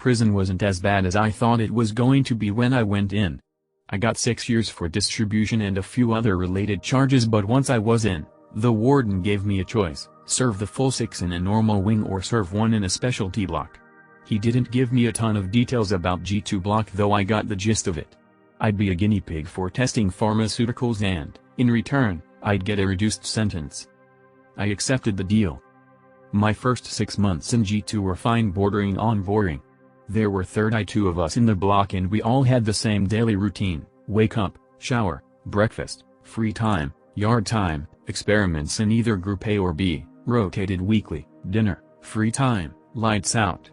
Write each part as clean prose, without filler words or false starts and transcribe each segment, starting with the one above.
Prison wasn't as bad as I thought it was going to be when I went in. I got 6 years for distribution and a few other related charges, but once I was in, the warden gave me a choice: serve the full 6 in a normal wing or serve 1 in a specialty block. He didn't give me a ton of details about G2 block, though I got the gist of it. I'd be a guinea pig for testing pharmaceuticals and, in return, I'd get a reduced sentence. I accepted the deal. My first 6 months in G2 were fine, bordering on boring. There were 32 of us in the block and we all had the same daily routine: wake up, shower, breakfast, free time, yard time, experiments in either group A or B, rotated weekly, dinner, free time, lights out.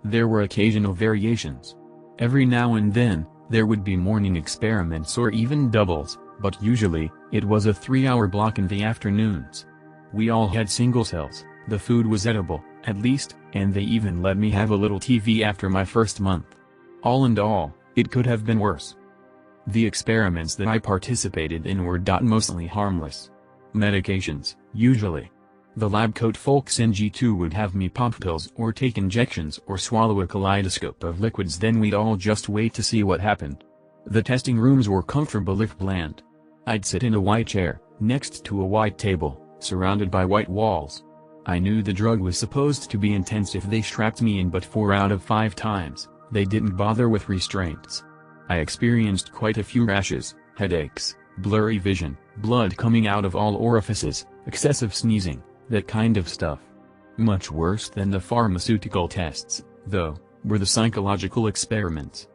There were occasional variations. Every now and then, there would be morning experiments or even doubles, but usually, it was a 3-hour block in the afternoons. We all had single cells, the food was edible, at least, and they even let me have a little TV after my first month. All in all, it could have been worse. The experiments that I participated in were mostly harmless. Medications, usually. The lab coat folks in G2 would have me pop pills or take injections or swallow a kaleidoscope of liquids, then we'd all just wait to see what happened. The testing rooms were comfortable if bland. I'd sit in a white chair, next to a white table, surrounded by white walls. I knew the drug was supposed to be intense if they strapped me in, but 4 out of 5 times, they didn't bother with restraints. I experienced quite a few rashes, headaches, blurry vision, blood coming out of all orifices, excessive sneezing, that kind of stuff. Much worse than the pharmaceutical tests, though, were the psychological experiments.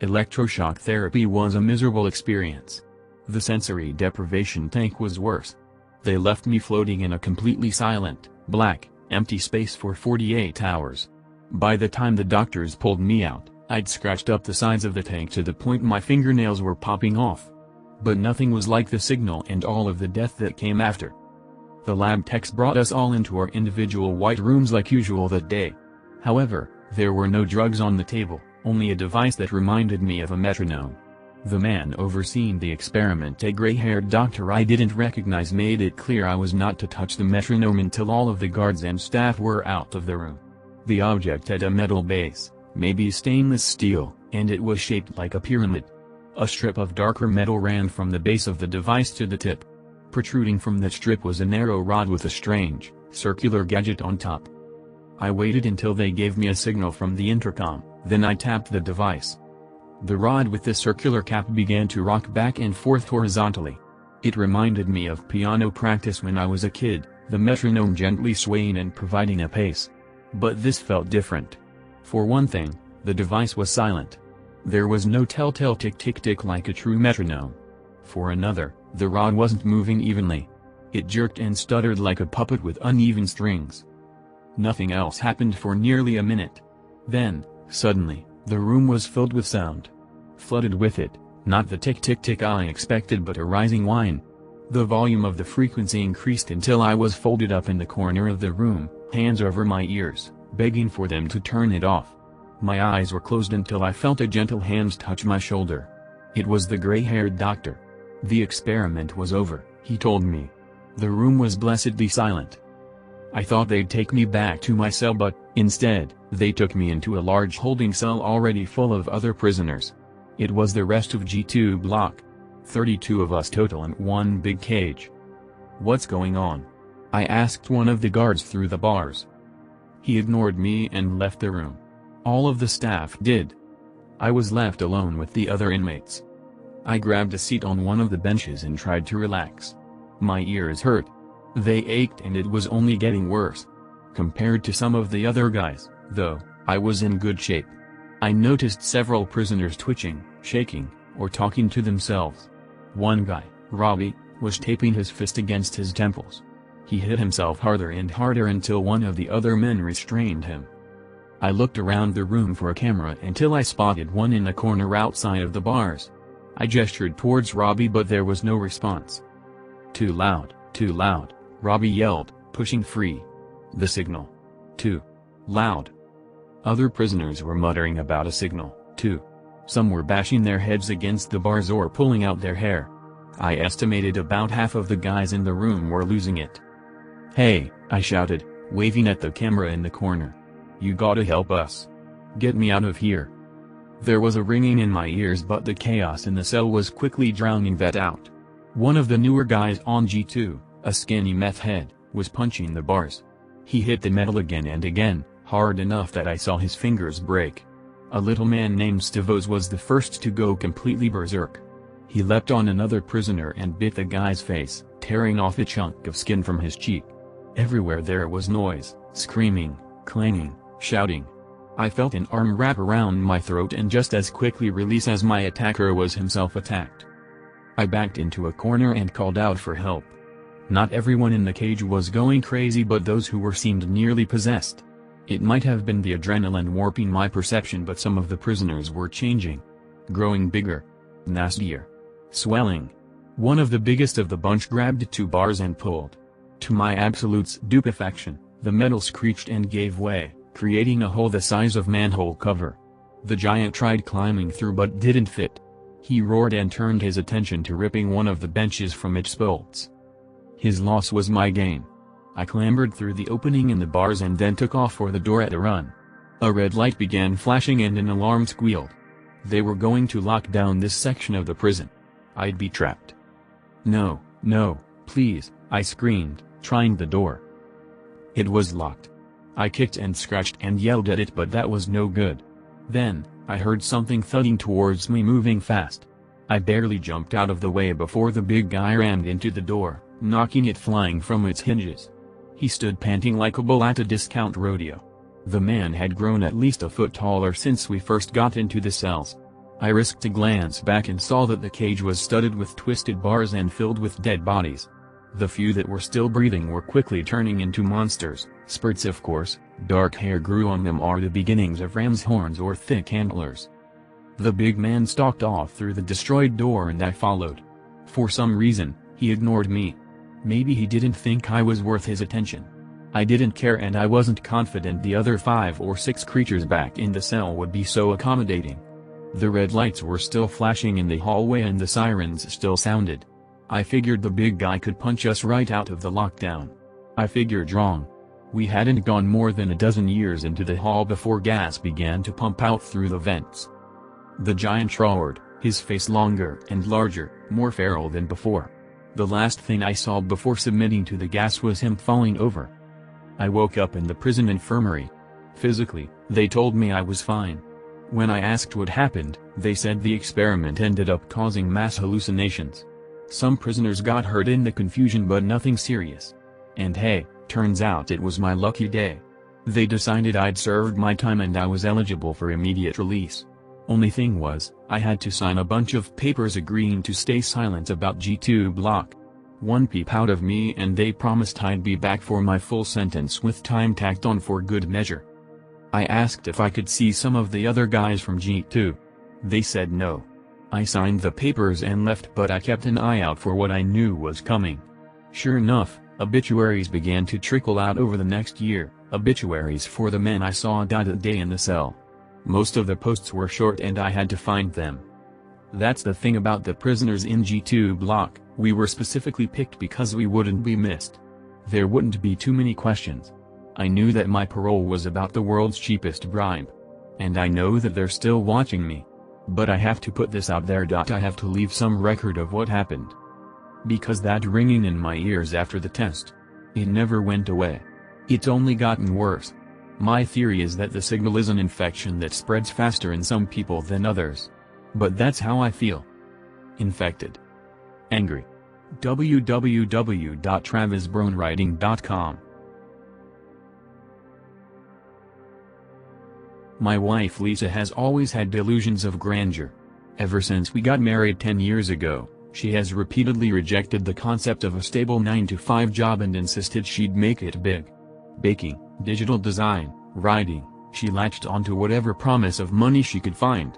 Electroshock therapy was a miserable experience. The sensory deprivation tank was worse. They left me floating in a completely silent, black, empty space for 48 hours. By the time the doctors pulled me out, I'd scratched up the sides of the tank to the point my fingernails were popping off. But nothing was like the signal and all of the death that came after. The lab techs brought us all into our individual white rooms like usual that day. However, there were no drugs on the table, only a device that reminded me of a metronome. The man overseeing the experiment, a gray-haired doctor I didn't recognize, made it clear I was not to touch the metronome until all of the guards and staff were out of the room. The object had a metal base, maybe stainless steel, and it was shaped like a pyramid. A strip of darker metal ran from the base of the device to the tip. Protruding from that strip was a narrow rod with a strange, circular gadget on top. I waited until they gave me a signal from the intercom, then I tapped the device. The rod with the circular cap began to rock back and forth horizontally. It reminded me of piano practice when I was a kid, the metronome gently swaying and providing a pace. But this felt different. For one thing, the device was silent. There was no telltale tick-tick-tick like a true metronome. For another, the rod wasn't moving evenly. It jerked and stuttered like a puppet with uneven strings. Nothing else happened for nearly a minute. Then, suddenly, the room was filled with sound. Flooded with it, not the tick-tick-tick I expected but a rising whine. The volume of the frequency increased until I was folded up in the corner of the room, hands over my ears, begging for them to turn it off. My eyes were closed until I felt a gentle hand touch my shoulder. It was the gray-haired doctor. The experiment was over, he told me. The room was blessedly silent. I thought they'd take me back to my cell, but, instead, they took me into a large holding cell already full of other prisoners. It was the rest of G2 block. 32 of us total in one big cage. "What's going on?" I asked one of the guards through the bars. He ignored me and left the room. All of the staff did. I was left alone with the other inmates. I grabbed a seat on one of the benches and tried to relax. My ears hurt. They ached and it was only getting worse. Compared to some of the other guys, though, I was in good shape. I noticed several prisoners twitching, shaking, or talking to themselves. One guy, Robbie, was taping his fist against his temples. He hit himself harder and harder until one of the other men restrained him. I looked around the room for a camera until I spotted one in a corner outside of the bars. I gestured towards Robbie but there was no response. "Too loud, Robbie yelled, pushing free. The signal. Too loud. Other prisoners were muttering about a signal, too. Some were bashing their heads against the bars or pulling out their hair. I estimated about half of the guys in the room were losing it. "Hey," I shouted, waving at the camera in the corner. "You gotta help us." Get me out of here. There was a ringing in my ears, but the chaos in the cell was quickly drowning that out. One of the newer guys on G2, a skinny meth head, was punching the bars. He hit the metal again and again, hard enough that I saw his fingers break. A little man named Stavos was the first to go completely berserk. He leapt on another prisoner and bit the guy's face, tearing off a chunk of skin from his cheek. Everywhere there was noise, screaming, clanging, shouting. I felt an arm wrap around my throat and just as quickly release as my attacker was himself attacked. I backed into a corner and called out for help. Not everyone in the cage was going crazy, but those who were seemed nearly possessed. It might have been the adrenaline warping my perception, but some of the prisoners were changing. Growing bigger. Nastier. Swelling. One of the biggest of the bunch grabbed 2 bars and pulled. To my absolute stupefaction, the metal screeched and gave way, creating a hole the size of manhole cover. The giant tried climbing through but didn't fit. He roared and turned his attention to ripping one of the benches from its bolts. His loss was my gain. I clambered through the opening in the bars and then took off for the door at a run. A red light began flashing and an alarm squealed. They were going to lock down this section of the prison. I'd be trapped. No, no, please, I screamed, trying the door. It was locked. I kicked and scratched and yelled at it, but that was no good. Then, I heard something thudding towards me, moving fast. I barely jumped out of the way before the big guy rammed into the door, knocking it flying from its hinges. He stood panting like a bull at a discount rodeo. The man had grown at least a foot taller since we first got into the cells. I risked a glance back and saw that the cage was studded with twisted bars and filled with dead bodies. The few that were still breathing were quickly turning into monsters, spurts of course. Dark hair grew on them, are the beginnings of ram's horns or thick antlers. The big man stalked off through the destroyed door and I followed. For some reason, he ignored me. Maybe he didn't think I was worth his attention. I didn't care, and I wasn't confident the other 5 or 6 creatures back in the cell would be so accommodating. The red lights were still flashing in the hallway and the sirens still sounded. I figured the big guy could punch us right out of the lockdown. I figured wrong. We hadn't gone more than a dozen years into the hall before gas began to pump out through the vents. The giant roared, his face longer and larger, more feral than before. The last thing I saw before submitting to the gas was him falling over. I woke up in the prison infirmary. Physically, they told me I was fine. When I asked what happened, they said the experiment ended up causing mass hallucinations. Some prisoners got hurt in the confusion, but nothing serious. And hey, turns out it was my lucky day. They decided I'd served my time and I was eligible for immediate release. Only thing was, I had to sign a bunch of papers agreeing to stay silent about G2 block. One peep out of me and they promised I'd be back for my full sentence with time tacked on for good measure. I asked if I could see some of the other guys from G2. They said no. I signed the papers and left, but I kept an eye out for what I knew was coming. Sure enough, obituaries began to trickle out over the next year, obituaries for the men I saw that day in the cell. Most of the posts were short and I had to find them. That's the thing about the prisoners in G2 block, we were specifically picked because we wouldn't be missed. There wouldn't be too many questions. I knew that my parole was about the world's cheapest bribe. And I know that they're still watching me. But I have to put this out there. I have to leave some record of what happened. Because that ringing in my ears after the test, it never went away. It's only gotten worse. My theory is that the signal is an infection that spreads faster in some people than others. But that's how I feel. Infected. Angry. www.travisbronewriting.com. My wife Lisa has always had delusions of grandeur. Ever since we got married 10 years ago, she has repeatedly rejected the concept of a stable 9-to-5 job and insisted she'd make it big. Baking, digital design, writing, she latched onto whatever promise of money she could find.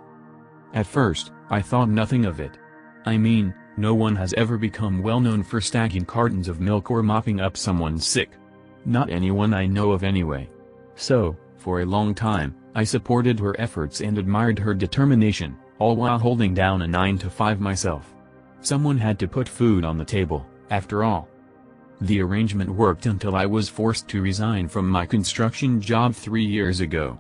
At first, I thought nothing of it. I mean, no one has ever become well known for stacking cartons of milk or mopping up someone's sick. Not anyone I know of anyway. So, for a long time, I supported her efforts and admired her determination, all while holding down a 9-to-5 myself. Someone had to put food on the table, after all. The arrangement worked until I was forced to resign from my construction job 3 years ago.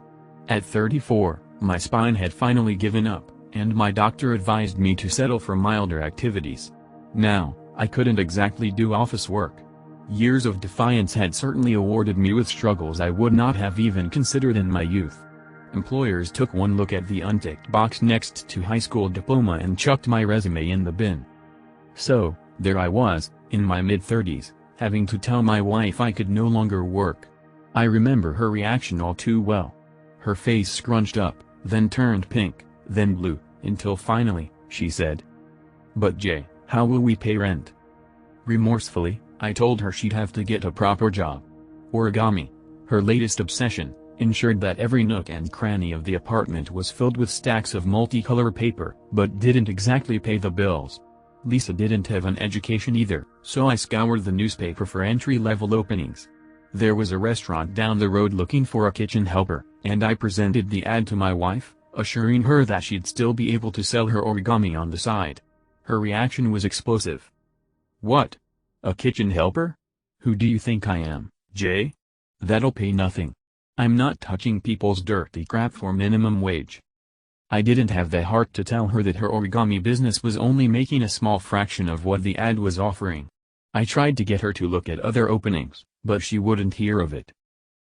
At 34, my spine had finally given up, and my doctor advised me to settle for milder activities. Now, I couldn't exactly do office work. Years of defiance had certainly awarded me with struggles I would not have even considered in my youth. Employers took one look at the unticked box next to high school diploma and chucked my resume in the bin. So, there I was, in my mid-30s, having to tell my wife I could no longer work. I remember her reaction all too well. Her face scrunched up, then turned pink, then blue, until finally, she said, "But Jay, how will we pay rent?" Remorsefully, I told her she'd have to get a proper job. Origami, her latest obsession, ensured that every nook and cranny of the apartment was filled with stacks of multicolor paper, but didn't exactly pay the bills. Lisa didn't have an education either, so I scoured the newspaper for entry-level openings. There was a restaurant down the road looking for a kitchen helper, and I presented the ad to my wife, assuring her that she'd still be able to sell her origami on the side. Her reaction was explosive. "What? A kitchen helper? Who do you think I am, Jay? That'll pay nothing. I'm not touching people's dirty crap for minimum wage." I didn't have the heart to tell her that her origami business was only making a small fraction of what the ad was offering. I tried to get her to look at other openings, but she wouldn't hear of it.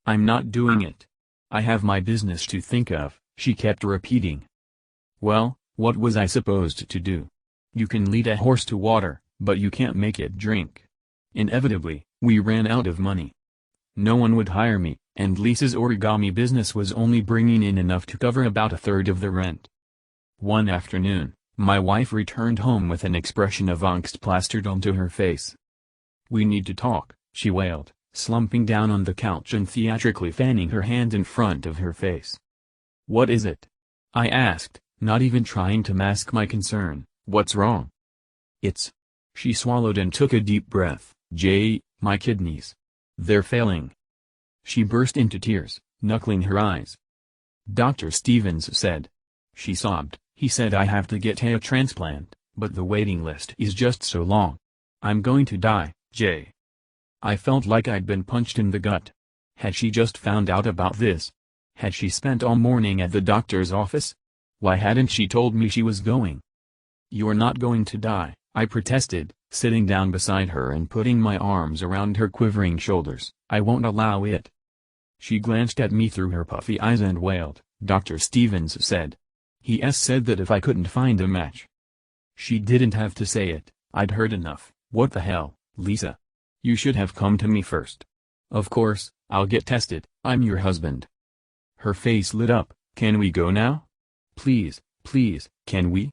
"I'm not doing it. I have my business to think of," she kept repeating. Well, what was I supposed to do? You can lead a horse to water, but you can't make it drink. Inevitably, we ran out of money. No one would hire me, and Lisa's origami business was only bringing in enough to cover about a third of the rent. One afternoon, my wife returned home with an expression of angst plastered onto her face. "We need to talk," she wailed, slumping down on the couch and theatrically fanning her hand in front of her face. "What is it?" I asked, not even trying to mask my concern. "What's wrong?" "It's..." She swallowed and took a deep breath. "Jay, my kidneys. They're failing." She burst into tears, knuckling her eyes. "Dr. Stevens said." She sobbed, "He said I have to get a transplant, but the waiting list is just so long. I'm going to die, Jay." I felt like I'd been punched in the gut. Had she just found out about this? Had she spent all morning at the doctor's office? Why hadn't she told me she was going? "You're not going to die," I protested, sitting down beside her and putting my arms around her quivering shoulders. "I won't allow it." She glanced at me through her puffy eyes and wailed, "Dr. Stevens said. He said that if I couldn't find a match." She didn't have to say it, I'd heard enough. "What the hell, Lisa? You should have come to me first." "Of course, I'll get tested, I'm your husband." Her face lit up. "Can we go now? Please, please, can we?"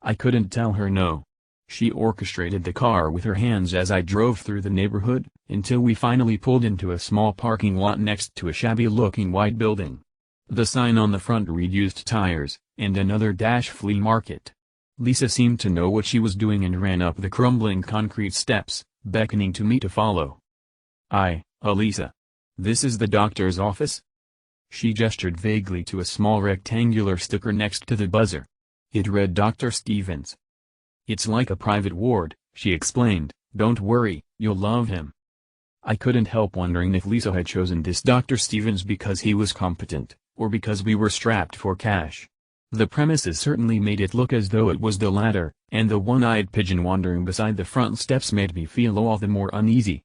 I couldn't tell her no. She orchestrated the car with her hands as I drove through the neighborhood, until we finally pulled into a small parking lot next to a shabby-looking white building. The sign on the front read "Used Tires," and another dash "Flea Market." Lisa seemed to know what she was doing and ran up the crumbling concrete steps, beckoning to me to follow. Lisa. This is the doctor's office?" She gestured vaguely to a small rectangular sticker next to the buzzer. It read "Dr. Stevens." "It's like a private ward," she explained. "Don't worry, you'll love him." I couldn't help wondering if Lisa had chosen this Dr. Stevens because he was competent, or because we were strapped for cash. The premises certainly made it look as though it was the latter, and the one-eyed pigeon wandering beside the front steps made me feel all the more uneasy.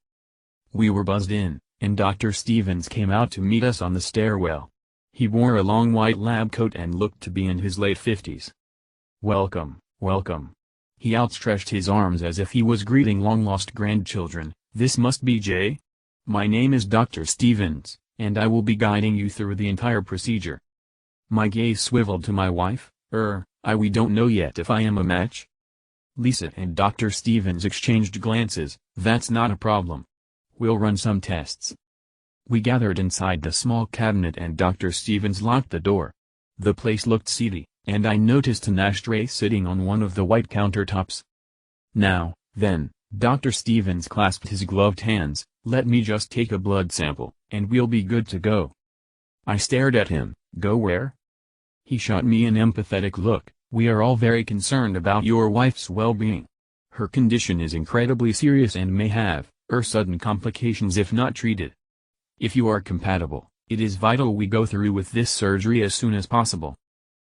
We were buzzed in, and Dr. Stevens came out to meet us on the stairwell. He wore a long white lab coat and looked to be in his late 50s. "Welcome, welcome." He outstretched his arms as if he was greeting long-lost grandchildren. "This must be Jay? My name is Dr. Stevens, and I will be guiding you through the entire procedure." My gaze swiveled to my wife. We don't know yet if I am a match?" Lisa and Dr. Stevens exchanged glances. "That's not a problem. We'll run some tests." We gathered inside the small cabinet and Dr. Stevens locked the door. The place looked seedy, and I noticed an ashtray sitting on one of the white countertops. "Now, then," Dr. Stevens clasped his gloved hands, "let me just take a blood sample, and we'll be good to go." I stared at him. "Go where?" He shot me an empathetic look. "We are all very concerned about your wife's well-being. Her condition is incredibly serious and may have sudden complications if not treated. If you are compatible, It is vital we go through with this surgery as soon as possible."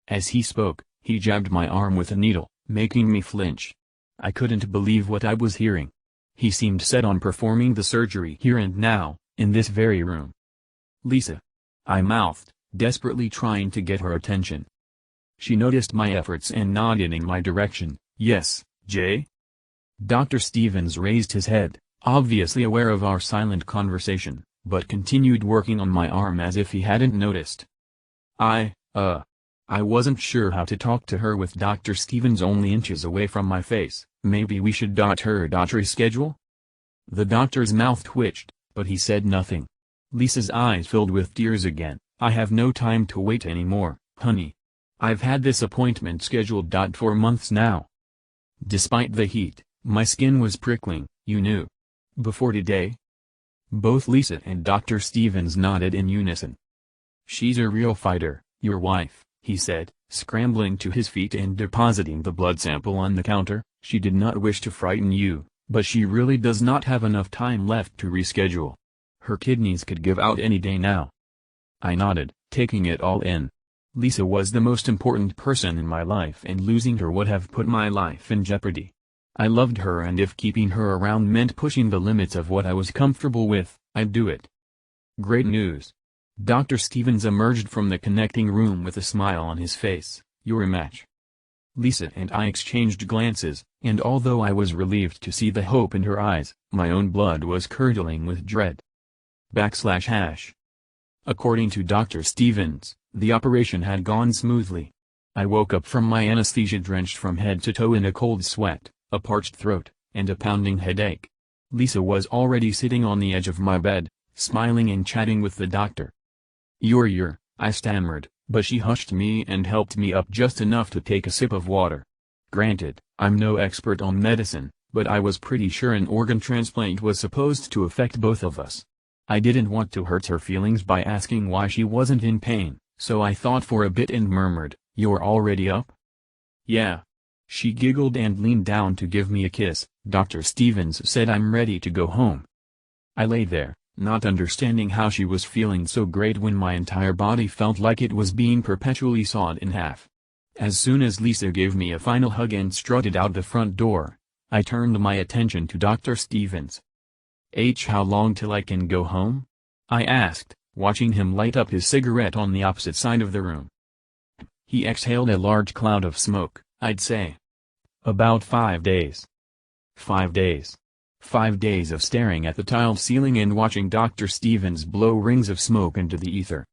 As he spoke, he jabbed my arm with a needle, making me flinch. I couldn't believe what I was hearing. He seemed set on performing the surgery here and now, in this very room. "Lisa," I mouthed, desperately trying to get her attention. She noticed my efforts and nodded in my direction. "Yes, Jay?" Dr. Stevens raised his head, obviously aware of our silent conversation, but continued working on my arm as if he hadn't noticed. I wasn't sure how to talk to her with Dr. Stevens only inches away from my face. "Maybe we should reschedule?" The doctor's mouth twitched, but he said nothing. Lisa's eyes filled with tears again. "I have no time to wait anymore, honey. I've had this appointment scheduled for months now." Despite the heat, my skin was prickling. "You knew before today?" Both Lisa and Dr. Stevens nodded in unison. "She's a real fighter, your wife," he said, scrambling to his feet and depositing the blood sample on the counter. "She did not wish to frighten you, but she really does not have enough time left to reschedule. Her kidneys could give out any day now." I nodded, taking it all in. Lisa was the most important person in my life and losing her would have put my life in jeopardy. I loved her and if keeping her around meant pushing the limits of what I was comfortable with, I'd do it. "Great news." Dr. Stevens emerged from the connecting room with a smile on his face. "You're a match." Lisa and I exchanged glances, and although I was relieved to see the hope in her eyes, my own blood was curdling with dread. // According to Dr. Stevens, the operation had gone smoothly. I woke up from my anesthesia drenched from head to toe in a cold sweat, a parched throat, and a pounding headache. Lisa was already sitting on the edge of my bed, smiling and chatting with the doctor. You're," I stammered, but she hushed me and helped me up just enough to take a sip of water. Granted, I'm no expert on medicine, but I was pretty sure an organ transplant was supposed to affect both of us. I didn't want to hurt her feelings by asking why she wasn't in pain, so I thought for a bit and murmured, "You're already up?" "Yeah." She giggled and leaned down to give me a kiss. Dr. Stevens said I'm ready to go home. I lay there, not understanding how she was feeling so great when my entire body felt like it was being perpetually sawed in half. As soon as Lisa gave me a final hug and strutted out the front door, I turned my attention to Dr. Stevens. How long till I can go home?" I asked, watching him light up his cigarette on the opposite side of the room. He exhaled a large cloud of smoke. "I'd say about 5 days." 5 days. 5 days of staring at the tiled ceiling and watching Dr. Stevens blow rings of smoke into the ether.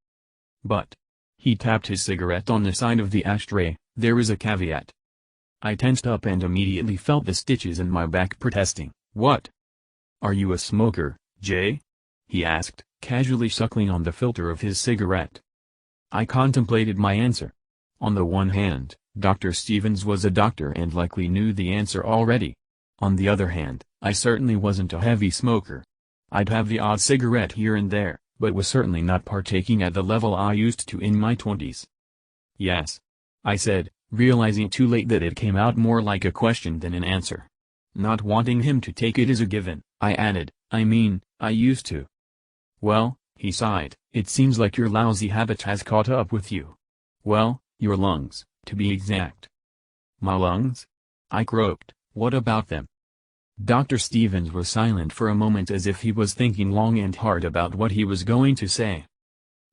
"But," he tapped his cigarette on the side of the ashtray, "there is a caveat." I tensed up and immediately felt the stitches in my back protesting. "What?" "Are you a smoker, Jay?" he asked, casually suckling on the filter of his cigarette. I contemplated my answer. On the one hand, Dr. Stevens was a doctor and likely knew the answer already. On the other hand, I certainly wasn't a heavy smoker. I'd have the odd cigarette here and there, but was certainly not partaking at the level I used to in my 20s. "Yes," I said, realizing too late that it came out more like a question than an answer. Not wanting him to take it as a given, I added, "I mean, I used to." "Well," he sighed, "it seems like your lousy habit has caught up with you. Well, your lungs, to be exact." "My lungs?" I croaked, "what about them?" Dr. Stevens was silent for a moment as if he was thinking long and hard about what he was going to say.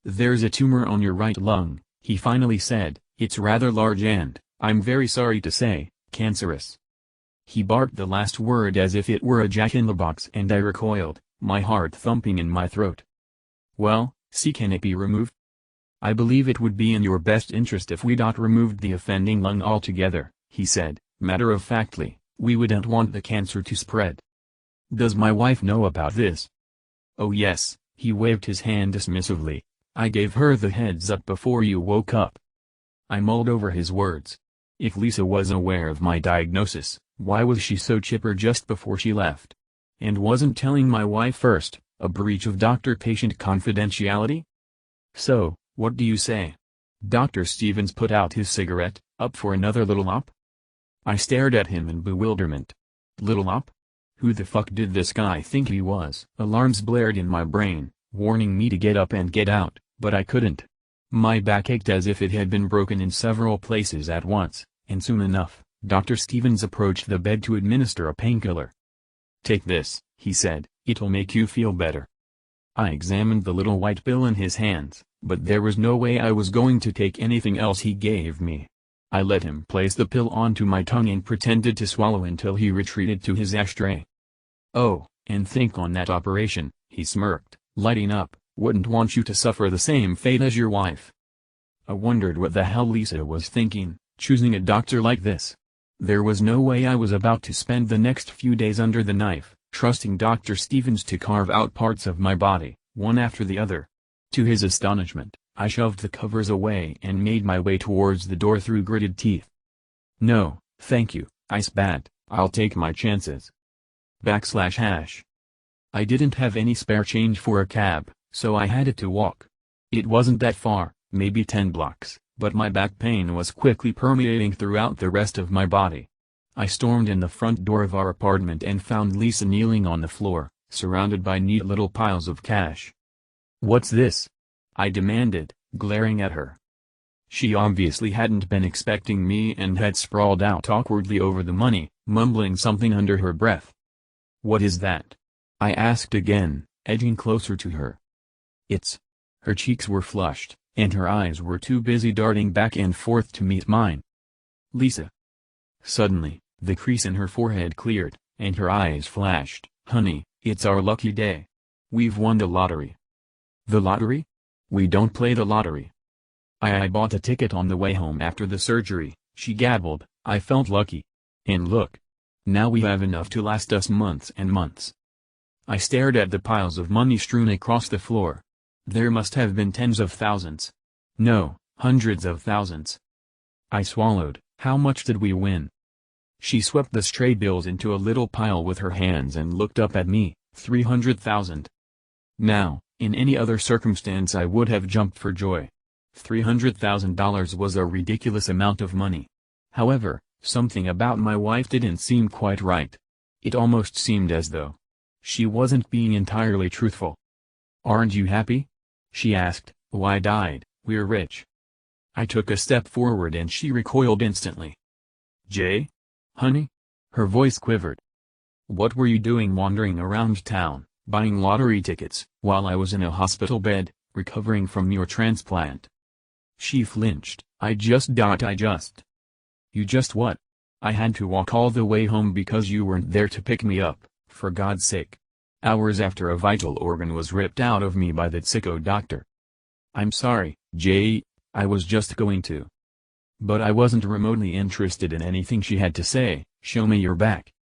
"There's a tumor on your right lung," he finally said, "it's rather large and, I'm very sorry to say, cancerous." He barked the last word as if it were a jack-in-the-box and I recoiled, my heart thumping in my throat. "Well, can it be removed?" "I believe it would be in your best interest if we removed the offending lung altogether," he said, matter-of-factly. "We wouldn't want the cancer to spread." "Does my wife know about this?" "Oh yes," he waved his hand dismissively. "I gave her the heads up before you woke up." I mulled over his words. If Lisa was aware of my diagnosis, why was she so chipper just before she left? And wasn't telling my wife first, a breach of doctor-patient confidentiality? "So, what do you say?" Dr. Stevens put out his cigarette. "Up for another little op?" I stared at him in bewilderment. Little op? Who the fuck did this guy think he was? Alarms blared in my brain. warning me to get up and get out, but I couldn't. My back ached as if it had been broken in several places at once, and soon enough, Dr. Stevens approached the bed to administer a painkiller. "Take this," he said, "it'll make you feel better." I examined the little white pill in his hands, but there was no way I was going to take anything else he gave me. I let him place the pill onto my tongue and pretended to swallow until he retreated to his ashtray. "Oh, and think on that operation," he smirked, lighting up, "wouldn't want you to suffer the same fate as your wife." I wondered what the hell Lisa was thinking, choosing a doctor like this. There was no way I was about to spend the next few days under the knife, trusting Dr. Stevens to carve out parts of my body, one after the other. To his astonishment, I shoved the covers away and made my way towards the door through gritted teeth. "No, thank you," I spat, "I'll take my chances." I didn't have any spare change for a cab, so I had to walk. It wasn't that far, maybe 10 blocks, but my back pain was quickly permeating throughout the rest of my body. I stormed in the front door of our apartment and found Lisa kneeling on the floor, surrounded by neat little piles of cash. "What's this?" I demanded, glaring at her. She obviously hadn't been expecting me and had sprawled out awkwardly over the money, mumbling something under her breath. "What is that?" I asked again, edging closer to her. "It's..." Her cheeks were flushed, and her eyes were too busy darting back and forth to meet mine. "Lisa." Suddenly, the crease in her forehead cleared, and her eyes flashed. "Honey, it's our lucky day. We've won the lottery." "The lottery? We don't play the lottery." I bought a ticket on the way home after the surgery," she gabbled. "I felt lucky. And look. Now we have enough to last us months and months." I stared at the piles of money strewn across the floor. There must have been tens of thousands. No, hundreds of thousands. I swallowed. "How much did we win?" She swept the stray bills into a little pile with her hands and looked up at me. 300,000. Now, in any other circumstance I would have jumped for joy. $300,000 was a ridiculous amount of money. However, something about my wife didn't seem quite right. It almost seemed as though she wasn't being entirely truthful. "Aren't you happy?" she asked. "Why died, we're rich." I took a step forward and she recoiled instantly. "Jay? Honey?" Her voice quivered. "What were you doing wandering around town, buying lottery tickets, while I was in a hospital bed, recovering from your transplant?" She flinched. I just. "You just what?" "I had to walk all the way home because you weren't there to pick me up, for God's sake. Hours after a vital organ was ripped out of me by that sicko doctor." "I'm sorry, Jay, I was just going to." But I wasn't remotely interested in anything she had to say. "Show me your back."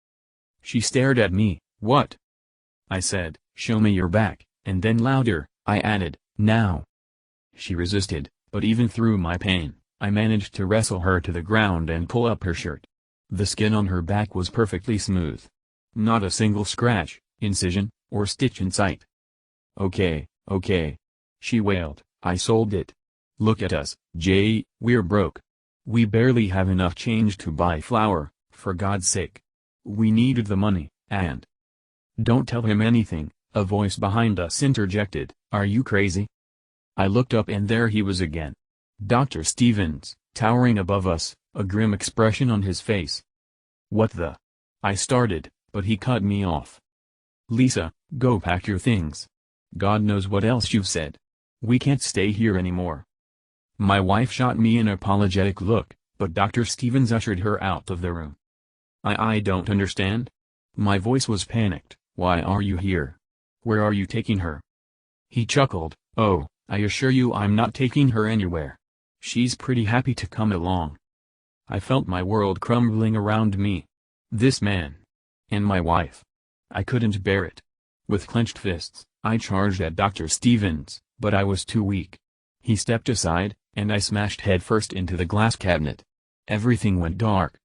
She stared at me. "What?" I said, "Show me your back," and then louder, I added, "Now." She resisted, but even through my pain, I managed to wrestle her to the ground and pull up her shirt. The skin on her back was perfectly smooth. Not a single scratch, incision, or stitch in sight. Okay," she wailed, "I sold it. Look at us, Jay, we're broke. We barely have enough change to buy flour, for God's sake. We needed the money, and—" "Don't tell him anything," a voice behind us interjected. "Are you crazy?" I looked up and there he was again. Dr. Stevens, towering above us, a grim expression on his face. "What the—" I started, but he cut me off. "Lisa, go pack your things. God knows what else you've said. We can't stay here anymore." My wife shot me an apologetic look, but Dr. Stevens ushered her out of the room. I don't understand." My voice was panicked. "Why are you here? Where are you taking her?" He chuckled. "Oh, I assure you I'm not taking her anywhere. She's pretty happy to come along." I felt my world crumbling around me. This man. And my wife. I couldn't bear it. With clenched fists, I charged at Dr. Stevens, but I was too weak. He stepped aside, and I smashed headfirst into the glass cabinet. Everything went dark.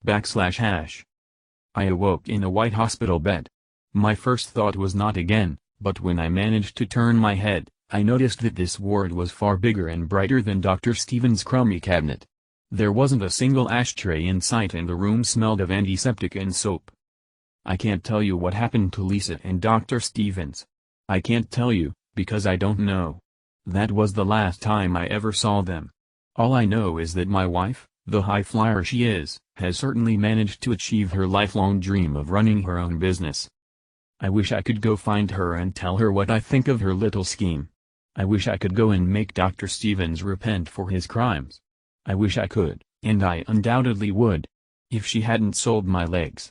I awoke in a white hospital bed. My first thought was not again, but when I managed to turn my head, I noticed that this ward was far bigger and brighter than Dr. Stevens' crummy cabinet. There wasn't a single ashtray in sight and the room smelled of antiseptic and soap. I can't tell you what happened to Lisa and Dr. Stevens. I can't tell you, Because I don't know. That was the last time I ever saw them. All I know is that my wife, the high flyer she is, has certainly managed to achieve her lifelong dream of running her own business. I wish I could go find her and tell her what I think of her little scheme. I wish I could go and make Dr. Stevens repent for his crimes. I wish I could, and I undoubtedly would. If she hadn't sold my legs,